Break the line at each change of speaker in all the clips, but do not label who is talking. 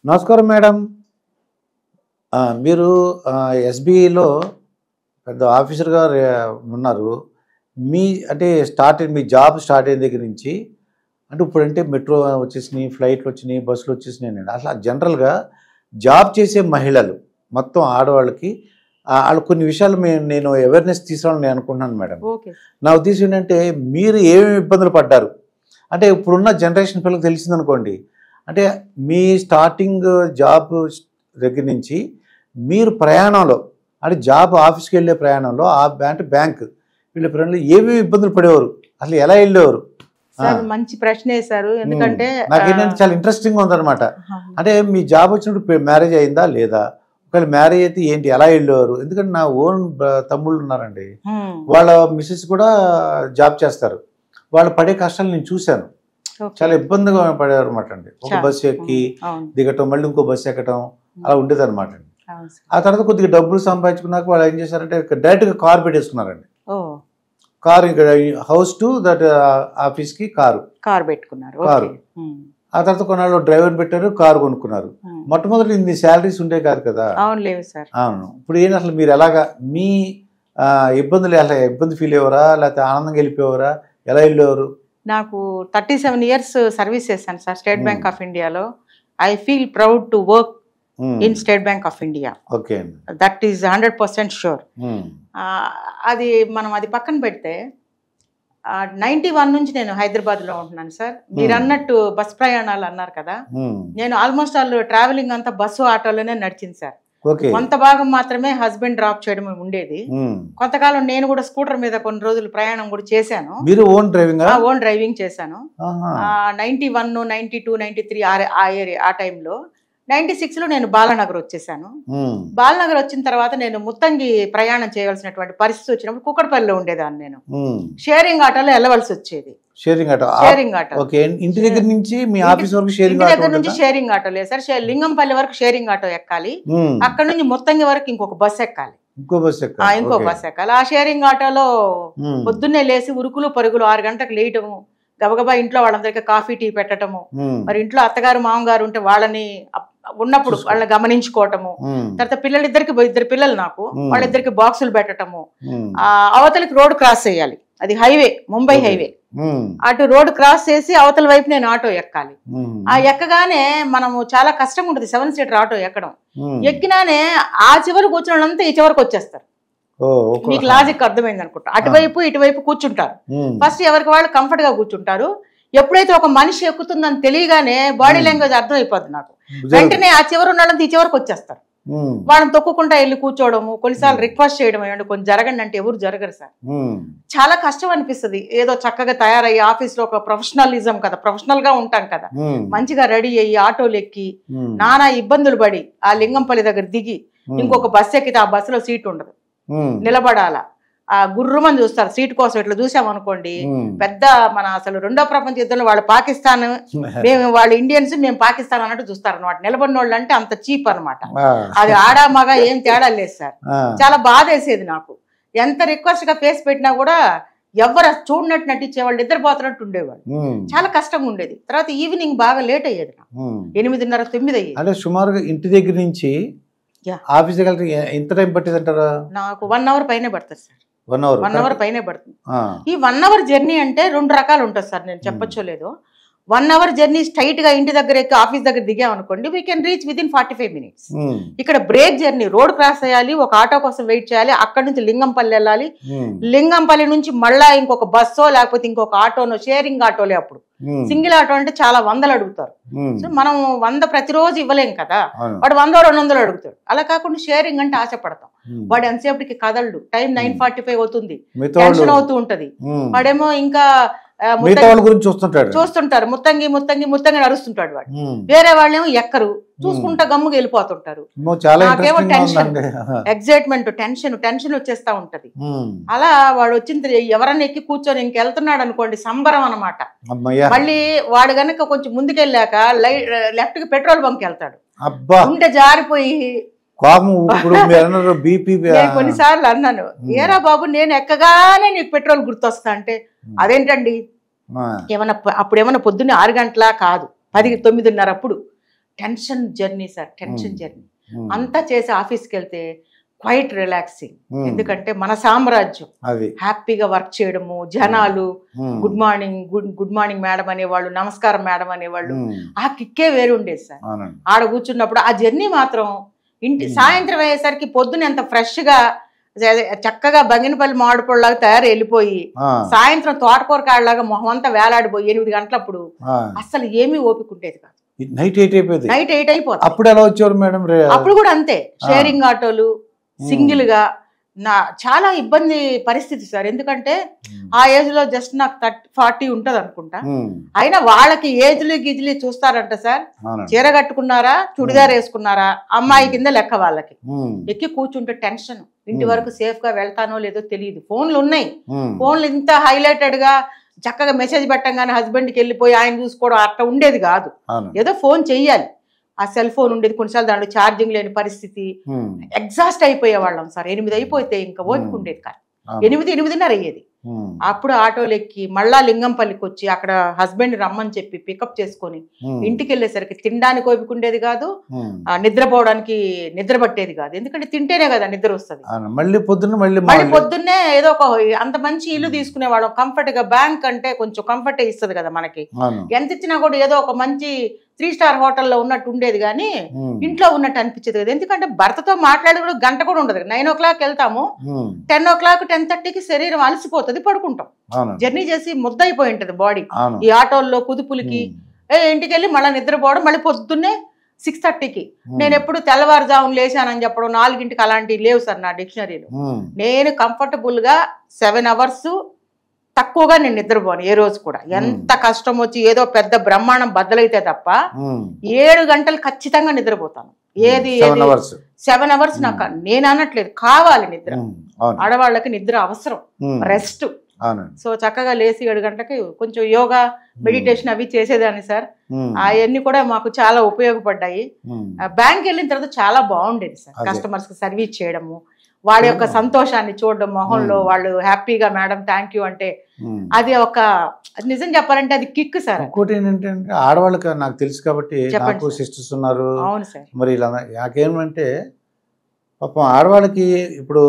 నమస్కారం మేడం. మీరు ఎస్బీఐలో పెద్ద ఆఫీసర్గా ఉన్నారు. మీ జాబ్ స్టార్ట్ అయిన దగ్గర నుంచి అంటే ఇప్పుడంటే మెట్రో వచ్చేసినాయి, ఫ్లైట్లు వచ్చినాయి, బస్సులు వచ్చేసినాయి. అసలు జనరల్గా జాబ్ చేసే మహిళలు మొత్తం ఆడవాళ్ళకి వాళ్ళు కొన్ని విషయాలు నేను అవేర్నెస్ తీసుకోవాలని నేను అనుకుంటున్నాను మేడం. నా ఉద్దేశం ఏంటంటే మీరు ఏమేమి ఇబ్బందులు పడ్డారు అంటే ఇప్పుడున్న జనరేషన్ పిల్లలకు తెలిసిందనుకోండి, అంటే మీ స్టార్టింగ్ జాబ్ దగ్గర నుంచి మీరు ప్రయాణంలో అంటే జాబ్ ఆఫీస్కి వెళ్ళే ప్రయాణంలో అంటే బ్యాంక్ వీళ్ళ ప్రయాణంలో ఏమేమి ఇబ్బందులు పడేవారు, అసలు ఎలా వెళ్ళేవారు?
మంచి ప్రశ్న వేశారు. ఎందుకంటే
నాకేంటంటే చాలా ఇంట్రెస్టింగ్ ఉందన్నమాట. అంటే మీ జాబ్ వచ్చినప్పుడు మ్యారేజ్ అయిందా లేదా, ఒకవేళ మ్యారేజ్ అయితే ఏంటి, ఎలా వెళ్ళేవారు? ఎందుకంటే నా ఓన్ తమ్ముళ్ళు ఉన్నారండి, వాళ్ళ మిస్సెస్ కూడా జాబ్ చేస్తారు. వాళ్ళు పడే కష్టాలు నేను చూశాను. చాలా ఇబ్బందిగా పడేవారు అనమాట అండి. ఒక బస్సు ఎక్కి దిగటం, మళ్ళీ ఇంకో బస్సు ఎక్కటం, అలా ఉండేది అనమాట అండి. ఆ తర్వాత కొద్దిగా డబ్బులు సంపాదించుకున్నాక వాళ్ళు ఏం చేశారంటే డైరెక్ట్గా కార్ పెట్టేసుకున్నారండి. కారు ఇక్కడ హౌస్ టు దట్ ఆఫీస్కి కారు
పెట్టుకున్నారు.
ఆ తర్వాత కొన్నాళ్ళు డ్రైవర్ పెట్టారు, కారు కొనుక్కున్నారు. మొట్టమొదటి ఇన్ని శాలరీస్ ఉండే కాదు కదా. అవును. ఇప్పుడు ఏంటి అసలు మీరు ఎలాగా మీ ఇబ్బందులు అసలు ఇబ్బంది ఫీల్ అయ్యేవారా లేకపోతే ఆనందంగా వెళ్ళిపోయేవారా, ఎలా వెళ్ళేవారు?
నాకు 37 years సర్వీస్ చేశాను సార్ స్టేట్ బ్యాంక్ ఆఫ్ ఇండియాలో. I feel proud to work in state bank of India.
Okay,
that is 100% sure. అది మనం అది పక్కన పెడితే 91 నుంచి నేను హైదరాబాద్లో ఉంటున్నాను సార్. మీరు అన్నట్టు బస్ ప్రయాణాలు అన్నారు కదా, నేను ఆల్మోస్ట్ ఆల్ ట్రావెలింగ్ అంతా బస్సు ఆటోలోనే నడిచింది సార్. కొంత భాగం మాత్రమే హస్బెండ్ డ్రాప్ చేయడం ఉండేది. కొంతకాలం నేను కూడా స్కూటర్ మీద కొన్ని రోజులు ప్రయాణం కూడా చేశాను.
మీరు ఓన్
డ్రైవింగ్ చేశాను. 91, 92, 93 ఆ టైంలో. 96 లో నేను బాలానగర్ వచ్చేసాను. బాలానగర్ వచ్చిన తర్వాత నేను ముత్తంగి ప్రయాణం చేయవలసినటువంటి పరిస్థితి వచ్చినప్పుడు కుక్కడపల్లిలో ఉండేదాన్ని. నేను షేరింగ్ ఆటోలో వెళ్ళవలసి వచ్చేది.
షేరింగ్ ఆటో ఇంటి దగ్గర నుంచి మీ ఆఫీస్ వరకు
షేరింగ్ ఆటో లేదు సార్. లింగంపల్లి వరకు షేరింగ్ ఆటో ఎక్కాలి, అక్కడ నుంచి ముత్తంగి వరకు ఇంకొక బస్ ఎక్కాలి. ఇంకో బస్ ఎక్కాలి. ఆ షేరింగ్ ఆటోలో పొద్దున్నే లేసి ఉరుకులు పరుగులు 6 గంటలకు లేయటము, గబగబా ఇంట్లో వాళ్ళందరికీ కాఫీ టీ పెట్టడము, మరి ఇంట్లో అత్తగారు మామగారు ఉంటే వాళ్ళని ఉన్నప్పుడు వాళ్ళని గమనించుకోవటము, తర్వాత పిల్లలిద్దరికి 2 పిల్లలు నాకు, వాళ్ళిద్దరికి బాక్సులు పెట్టడము, అవతలికి రోడ్ క్రాస్ చేయాలి, అది హైవే, ముంబై హైవే. అటు రోడ్ క్రాస్ చేసి అవతల వైపు నేను ఆటో ఎక్కాలి. ఆ ఎక్కగానే మనము చాలా కష్టం ఉంటుంది 7 seater ఆటో ఎక్కడం. ఎక్కినానే ఆ చివరికి కూర్చున్న వాళ్ళంతా ఈ చివరికి వచ్చేస్తారు. మీకు లాజిక్ అర్థమైంది అనుకుంటా. అటువైపు ఇటువైపు కూర్చుంటారు. ఫస్ట్ ఎవరికి వాళ్ళు కంఫర్ట్ గా కూర్చుంటారు. ఎప్పుడైతే ఒక మనిషి ఎక్కుతుందని తెలియగానే బాడీ లాంగ్వేజ్ అర్థం అయిపోద్ది నాకు. వెంటనే ఆ చివరి ఉన్న ఈ చివరికి వచ్చేస్తారు. వాళ్ళని తొక్కుకుంటా వెళ్ళి కూర్చోవడము, కొన్నిసార్లు రిక్వెస్ట్ చేయడం, ఏమంటే కొంచెం జరగండి అంటే ఎవరు జరగరు సార్. చాలా కష్టం అనిపిస్తుంది. ఏదో చక్కగా తయారయ్యి ఆఫీస్ లో ఒక ప్రొఫెషనలిజం కదా, ప్రొఫెషనల్ గా ఉంటాం కదా, మంచిగా రెడీ అయ్యి ఆటోలు ఎక్కి నానా ఇబ్బందులు పడి ఆ లింగంపల్లి దగ్గర దిగి ఇంకొక బస్సు ఎక్కితే ఆ బస్సులో సీట్ ఉండదు, నిలబడాలా. ఆ గుర్రమని చూస్తారు సీట్ కోసం. ఇట్లా చూసామనుకోండి పెద్ద మన అసలు 2వ ప్రపంచ యుద్ధంలో వాళ్ళు పాకిస్తాన్, మేము వాళ్ళు ఇండియన్స్, మేము పాకిస్తాన్ అన్నట్టు చూస్తారు అనమాట. నిలబడిన వాళ్ళు అంటే అంత చీప్ అనమాట. అది ఆడా మగ ఏం తేడా లేదు సార్. చాలా బాధ వేసేది నాకు. ఎంత రిక్వెస్ట్ గా ఫేస్ పెట్టినా కూడా ఎవరు చూడనట్టు నటించే వాళ్ళు, నిద్రపోతున్నట్టు ఉండేవాళ్ళు. చాలా కష్టంగా ఉండేది. తర్వాత ఈవినింగ్ బాగా లేట్ అయ్యేది నాకు, 8:30, 9 అయ్యేది.
అంటే సుమారుగా ఇంటి దగ్గర నుంచి ఆఫీస్ దగ్గర ఎంత టైం పట్టేది అంటారా?
నాకు 1 hour పైనే పడుతుంది సార్.
1 hour
పైనే పడుతుంది. ఈ 1 hour జర్నీ అంటే 2 రకాలు ఉంటుంది సార్, నేను చెప్పచ్చో లేదో. 1 hour జర్నీ స్ట్రైట్ గా ఇంటి దగ్గర ఎక్కి ఆఫీస్ దగ్గర దిగామనుకోండి, we can reach within 45 minutes. ఇక్కడ బ్రేక్ జర్నీ, రోడ్ క్రాస్ చేయాలి, ఒక ఆటో కోసం వెయిట్ చేయాలి, అక్కడ నుంచి లింగంపల్లి వెళ్ళాలి, లింగంపల్లి నుంచి మళ్ళా ఇంకొక బస్సో లేకపోతే ఇంకొక ఆటోనో, షేరింగ్ ఆటోలే. అప్పుడు సింగిల్ ఆటో అంటే చాలా 100 అడుగుతారు. సో మనం 100 ప్రతిరోజు ఇవ్వలేం కదా, వాడు 100, 200 అడుగుతాడు. అలా కాకుండా షేరింగ్ అంటే ఆశపడతాం. వాడు ఎంతసేపటికి కదలడు, టైం 9:45 అవుతుంది, టెన్షన్ అవుతూ ఉంటది. వాడేమో ఇంకా చూస్తుంటారు, ముత్తంగి ముత్తంగి ముత్తంగి నడుస్తుంటాడు వాడు. వేరే వాళ్ళేమో ఎక్కరు, చూసుకుంటా గమ్ముగా వెళ్ళిపోతుంటారు. నాకేమో టెన్షన్, ఎగ్జైట్మెంట్, టెన్షన్ వచ్చేస్తా ఉంటది. అలా వాడు వచ్చింది ఎవరన్నా ఎక్కి కూర్చొని ఇంకెళ్తున్నాడు అనుకోండి, సంబరం అనమాట. మళ్ళీ వాడు గనక కొంచెం ముందుకెళ్ళాక లెఫ్ట్ కి పెట్రోల్ బంక్ వెళ్తాడు, ఉంటే జారిపోయి కొన్నిసార్లు అన్నాను, ఏరా బాబు నేను ఎక్కగానే నీకు పెట్రోల్ గుర్తొస్తా అంటే, అదేంటండి ఏమన్నా అప్పుడు ఏమన్నా పొద్దున్నే 6 గంటల కాదు, 10, 9:30 అప్పుడు tension journey sir, tension journey అంతా చేసి ఆఫీస్కి వెళ్తే క్వైట్ రిలాక్సింగ్. ఎందుకంటే మన సామ్రాజ్యం, హ్యాపీగా వర్క్ చేయడము, జనాలు గుడ్ మార్నింగ్ మేడం అనేవాళ్ళు, నమస్కారం మేడం అనేవాళ్ళు, ఆ కిక్కే వేరు ఉండేది సార్. ఆడ కూర్చున్నప్పుడు ఆ జర్నీ మాత్రం సాయంత్రం అయ్యేసరికి పొద్దున ఎంత ఫ్రెష్ గా చక్కగా బంగినపల్లి మామిడిపళ్ళలాగా తయారు వెళ్ళిపోయి సాయంత్రం తోటకూర కాడలాగా మొహం అంతా వేలాడిపోయి 8 గంటలప్పుడు అసలు ఏమీ ఓపిక ఉండేది కాదు.
నైట్ 8 అయిపోయింది.
నైట్ 8 అయిపోతుంది.
అప్పుడు ఎలా వచ్చేవారు మేడం?
అప్పుడు కూడా అంతే, షేరింగ్ ఆటోలు, సింగిల్ గా. చాలా ఇబ్బంది పరిస్థితి సార్. ఎందుకంటే ఆ ఏజ్ లో జస్ట్ నాకు 40 ఉంటది అనుకుంటా. అయినా వాళ్ళకి ఏజ్లు గిజ్లు చూస్తారంట సార్. చీర కట్టుకున్నారా, చుడిదార్ వేసుకున్నారా, అమ్మాయి కింద లెక్క వాళ్ళకి. ఎక్కి కూర్చుంటే టెన్షన్, ఇంటి వరకు సేఫ్ గా వెళ్తానో లేదో తెలియదు. ఫోన్లు ఉన్నాయి, ఫోన్లు ఇంత హైలైటెడ్ గా చక్కగా మెసేజ్ పెట్టంగానే హస్బెండ్కి వెళ్ళిపోయి ఆయన చూసుకోవడం అట్లా ఉండేది కాదు. ఏదో ఫోన్ చెయ్యాలి, ఆ సెల్ ఫోన్ ఉండేది. కొన్నిసార్లు దాంట్లో ఛార్జింగ్ లేని పరిస్థితి. ఎగ్జాస్ట్ అయిపోయే వాళ్ళం సార్. 8 అయిపోతే ఇంకా ఓపిక ఉండేది కాదు. 8:30 అయ్యేది. అప్పుడు ఆటోలు ఎక్కి మళ్ళా లింగంపల్లికి వచ్చి అక్కడ హస్బెండ్ రమ్మని చెప్పి పికప్ చేసుకొని ఇంటికి వెళ్ళేసరికి తినడానికి ఓపిక ఉండేది కాదు, నిద్రపోవడానికి నిద్ర పట్టేది కాదు. ఎందుకంటే తింటేనే కదా నిద్ర వస్తుంది. మళ్ళీ పొద్దున్నే ఏదో ఒక అంత మంచి ఇల్లు తీసుకునేవాళ్ళం. కంఫర్ట్ గా, బ్యాంక్ అంటే కొంచెం కంఫర్ట్ ఇస్తుంది కదా మనకి. ఎంత ఇచ్చినా కూడా ఏదో ఒక మంచి 3 స్టార్ హోటల్లో ఉన్నట్టు ఉండేది కానీ ఇంట్లో ఉన్నట్టు అనిపించేది కదా. ఎందుకంటే భర్తతో మాట్లాడి కూడా గంట కూడా ఉండదు. 9 o'clock వెళ్తాము, 10 o'clock 10:30కి శరీరం అలసిపోతుంది, పడుకుంటాం. జర్నీ చేసి ముద్దయిపోయి ఉంటది బాడీ ఈ ఆటోల్లో కుదుపులకి. ఇంటికి వెళ్ళి మళ్ళీ నిద్రపోవడం, మళ్ళీ పొద్దున్నే 6:30కి. నేను ఎప్పుడు తెల్లవారుజామున లేచానని చెప్పడం, 4ంటికి అలాంటివి లేవు సార్ నా డిక్షనరీలో. నేను కంఫర్టబుల్ గా 7 hours తక్కువగా నేను నిద్రపోను ఏ రోజు కూడా. ఎంత కష్టం వచ్చి ఏదో పెద్ద బ్రహ్మాండం బద్దలైతే తప్ప 7 గంటలు ఖచ్చితంగా నిద్రపోతాను. ఏది 7 hours నాకు, నేను అనట్లేదు, కావాలి నిద్ర. ఆడవాళ్ళకి నిద్ర అవసరం, రెస్ట్. సో చక్కగా లేచి 7 గంటలకి కొంచెం యోగా, మెడిటేషన్ అవి చేసేదాన్ని సార్. అవన్నీ కూడా మాకు చాలా ఉపయోగపడ్డాయి. బ్యాంక్ వెళ్ళిన తర్వాత చాలా బాగుండేది సార్. కస్టమర్స్ కి సర్వీస్ చేయడము, వాళ్ళ యొక్క సంతోషాన్ని చూడడం మొహంలో, వాళ్ళు హ్యాపీగా మేడం థ్యాంక్ యూ అంటే అది ఒక నిజం చెప్పాలంటే అది కిక్ సార్.
ఇంకోటి ఏంటంటే ఆడవాళ్ళకి నాకు తెలుసు కాబట్టి, నాకు సిస్టర్స్ ఉన్నారు.
అవును సార్.
మరి ఇలా నాకేమంటే పాపం ఆడవాళ్ళకి ఇప్పుడు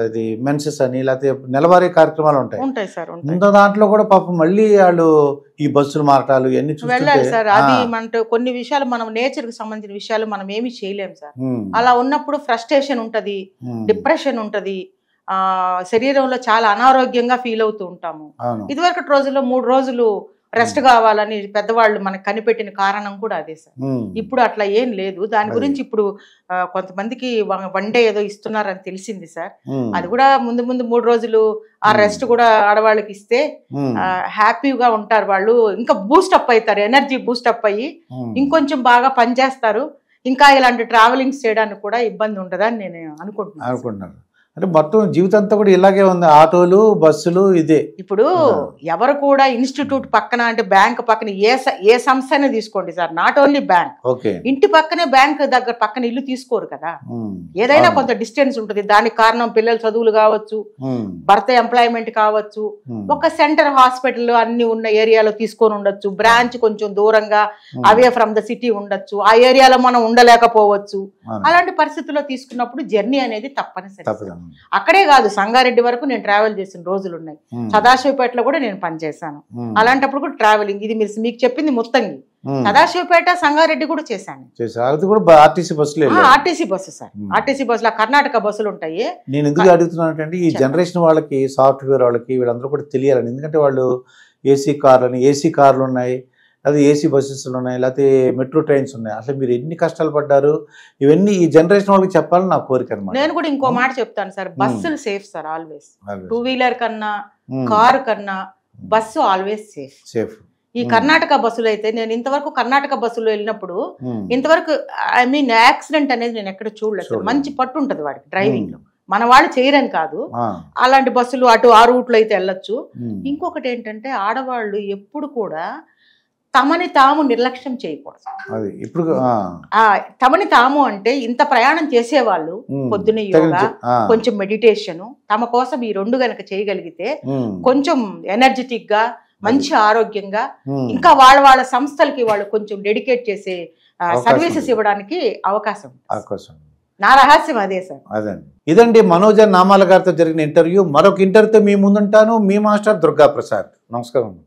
ఇది మెన్సెస్ అని లేకపోతే నెలవారీ కార్యక్రమాలు ఉంటాయి
సార్.
దాంట్లో కూడా పాపం మళ్ళీ వాళ్ళు ఈ బస్సులు మారటాలు ఇవన్నీ
వెళ్ళాలి సార్. అది అంటే కొన్ని విషయాలు మనం నేచర్ కి సంబంధించిన విషయాలు మనం ఏమి చేయలేము సార్. అలా ఉన్నప్పుడు ఫ్రస్ట్రేషన్ ఉంటది, డిప్రెషన్ ఉంటది, శరీరంలో చాలా అనారోగ్యంగా ఫీల్ అవుతూ ఉంటాము. ఇదివరకటి రోజుల్లో 3 రోజులు రెస్ట్ కావాలని పెద్దవాళ్ళు మనకు కనిపెట్టిన కారణం కూడా అదే సార్. ఇప్పుడు అట్లా ఏం లేదు. దాని గురించి ఇప్పుడు కొంతమందికి 1 day ఏదో ఇస్తున్నారని తెలిసింది సార్. అది కూడా ముందు 3 రోజులు ఆ రెస్ట్ కూడా ఆడవాళ్ళకి ఇస్తే హ్యాపీగా ఉంటారు వాళ్ళు. ఇంకా బూస్టప్ అవుతారు, ఎనర్జీ బూస్టప్ అయ్యి ఇంకొంచెం బాగా పనిచేస్తారు. ఇంకా ఇలాంటి ట్రావెలింగ్స్ చేయడానికి కూడా ఇబ్బంది ఉండదని నేను అనుకుంటున్నాను.
అంటే మొత్తం జీవితం అంతా కూడా ఇలాగే ఉంది, ఆటోలు, బస్సులు, ఇదే.
ఇప్పుడు ఎవరు కూడా ఇన్స్టిట్యూట్ పక్కన అంటే బ్యాంక్ పక్కన ఏ సంస్థనే తీసుకోండి సార్, నాట్ ఓన్లీ బ్యాంక్. ఇంటి పక్కనే బ్యాంక్ దగ్గర పక్కన ఇల్లు తీసుకోరు కదా. ఏదైనా కొంత డిస్టెన్స్ ఉంటుంది. దానికి కారణం పిల్లల చదువులు కావచ్చు, భర్త ఎంప్లాయ్మెంట్ కావచ్చు, ఒక సెంటర్ హాస్పిటల్ అన్ని ఉన్న ఏరియాలో తీసుకొని ఉండొచ్చు, బ్రాంచ్ కొంచెం దూరంగా అవే ఫ్రమ్ ద సిటీ ఉండొచ్చు, ఆ ఏరియాలో మనం ఉండలేకపోవచ్చు. అలాంటి పరిస్థితుల్లో తీసుకున్నప్పుడు జర్నీ అనేది తప్పనిసరి. అక్కడే కాదు, సంగారెడ్డి వరకు నేను ట్రావెల్ చేసిన రోజులు ఉన్నాయి. సదాశివపేటలో కూడా నేను పనిచేశాను. అలాంటప్పుడు కూడా ట్రావెలింగ్, ఇది మీకు చెప్పింది మొత్తంగా సదాశివపేట, సంగారెడ్డి కూడా చేశాను. RTC bus sir. ఆర్టీసీ బస్సులో కర్ణాటక బస్సులు ఉంటాయి.
నేను ఎందుకు అడుగుతున్నానంటే ఈ జనరేషన్ వాళ్ళకి, సాఫ్ట్వేర్ వాళ్ళకి, వీళ్ళందరూ కూడా తెలియాలని. ఎందుకంటే వాళ్ళు ఏసీ కార్లు ఉన్నాయి, అది ఏసీ బస్సెస్లు ఉన్నాయి, లేకపోతే మెట్రో ట్రైన్స్ ఉన్నాయి. అసలు మీరు ఎన్ని కష్టాలు పడ్డారు, ఇవన్నీ ఈ జనరేషన్ వాళ్ళకి చెప్పాలని నా కోరిక అనమాట.
నేను కూడా ఇంకో మాట చెప్తాను సార్, బస్సులు సేఫ్ సార్ ఆల్వేస్. 2-wheeler కన్నా, కారు కన్నా బస్సు ఆల్వేస్ సేఫ్. ఈ కర్ణాటక బస్సులు అయితే, నేను ఇంతవరకు కర్ణాటక బస్సులో వెళ్ళినప్పుడు ఇంతవరకు యాక్సిడెంట్ అనేది నేను ఎక్కడ చూడలేదు. మంచి పట్టు ఉంటది వాడికి డ్రైవింగ్ లో. మన వాళ్ళు చేయరని కాదు, అలాంటి బస్సులు అటు ఆ రూట్లో అయితే వెళ్ళొచ్చు. ఇంకొకటి ఏంటంటే ఆడవాళ్ళు ఎప్పుడు కూడా తమని తాము నిర్లక్ష్యం చేయకూడదు. తమని తాము అంటే ఇంత ప్రయాణం చేసేవాళ్ళు పొద్దున్న యోగా, కొంచెం మెడిటేషన్, తమ కోసం ఈ 2 గనక చేయగలిగితే కొంచెం ఎనర్జెటిక్ గా, మంచి ఆరోగ్యంగా, ఇంకా వాళ్ళ సంస్థలకి వాళ్ళు కొంచెం డెడికేట్ చేసే సర్వీసెస్ ఇవ్వడానికి అవకాశం
అవకాశం.
నా రహస్యం అదే సార్.
అదండి. ఇదండి మనోజ నామాల గారితో జరిగిన ఇంటర్వ్యూ. మరొక ఇంటర్వ్యూతో మీ ముందుంటాను. మీ మాస్టర్ దుర్గా ప్రసాద్. నమస్కారం.